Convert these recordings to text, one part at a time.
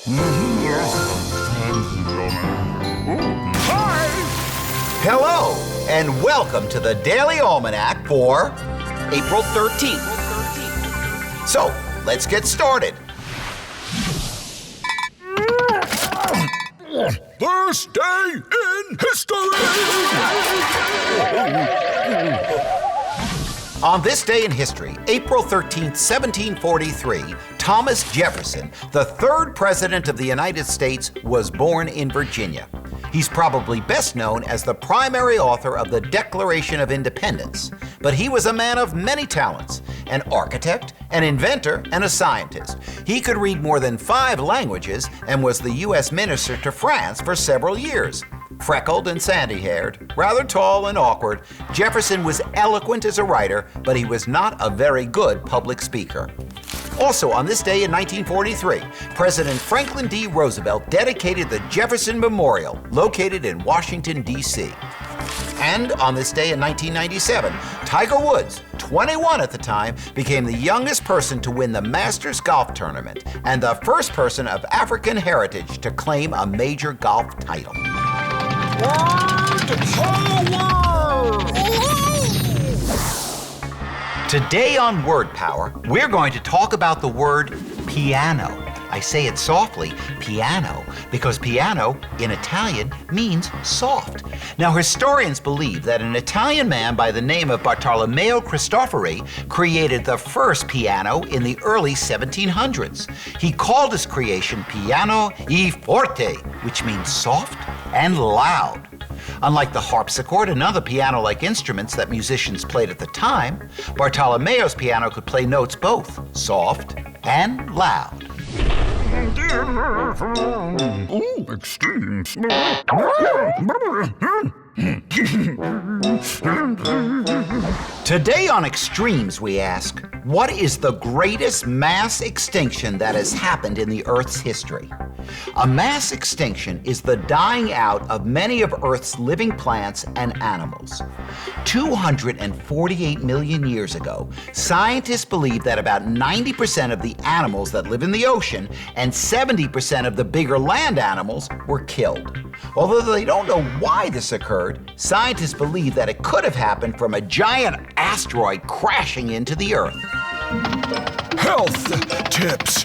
Hi! Hello, and welcome to the Daily Almanac for April 13th. So, let's get started. This day in history! On this day in history, April 13th, 1743, Thomas Jefferson, the third president of the United States, was born in Virginia. He's probably best known as the primary author of the Declaration of Independence, but he was a man of many talents, an architect, an inventor, and a scientist. He could read more than 5 languages and was the U.S. minister to France for several years. Freckled and sandy-haired, rather tall and awkward, Jefferson was eloquent as a writer, but he was not a very good public speaker. Also on this day in 1943, President Franklin D. Roosevelt dedicated the Jefferson Memorial, located in Washington, D.C. And on this day in 1997, Tiger Woods, 21 at the time, became the youngest person to win the Masters golf tournament and the first person of African heritage to claim a major golf title. Today on Word Power, we're going to talk about the word piano. I say it softly, piano, because piano in Italian means soft. Now, historians believe that an Italian man by the name of Bartolomeo Cristofori created the first piano in the early 1700s. He called his creation piano e forte, which means soft and loud. Unlike the harpsichord and other piano-like instruments that musicians played at the time, Bartolomeo's piano could play notes both soft and loud. Ooh, extreme. Today on Extremes, we ask, what is the greatest mass extinction that has happened in the Earth's history? A mass extinction is the dying out of many of Earth's living plants and animals. 248 million years ago, scientists believed that about 90% of the animals that live in the ocean and 70% of the bigger land animals were killed. Although they don't know why this occurred, scientists believe that it could have happened from a giant asteroid crashing into the Earth. Health tips.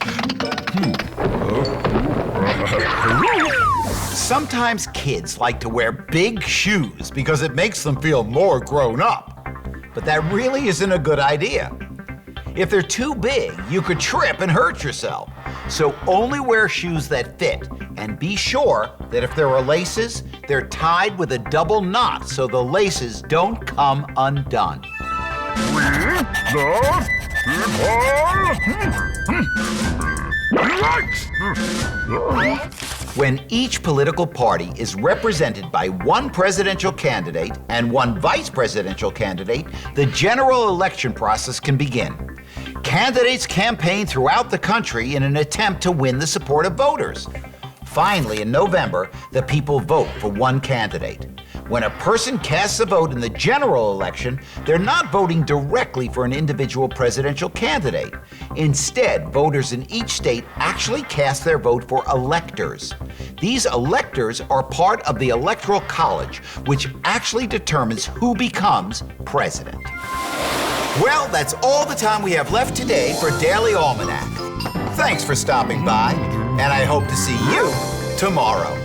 Sometimes kids like to wear big shoes because it makes them feel more grown up. But that really isn't a good idea. If they're too big, you could trip and hurt yourself. So only wear shoes that fit, and be sure that if there are laces, they're tied with a double knot so the laces don't come undone. When each political party is represented by one presidential candidate and one vice presidential candidate, the general election process can begin. Candidates campaign throughout the country in an attempt to win the support of voters. Finally, in November, the people vote for one candidate. When a person casts a vote in the general election, they're not voting directly for an individual presidential candidate. Instead, voters in each state actually cast their vote for electors. These electors are part of the Electoral College, which actually determines who becomes president. Well, that's all the time we have left today for Daily Almanac. Thanks for stopping by, and I hope to see you tomorrow.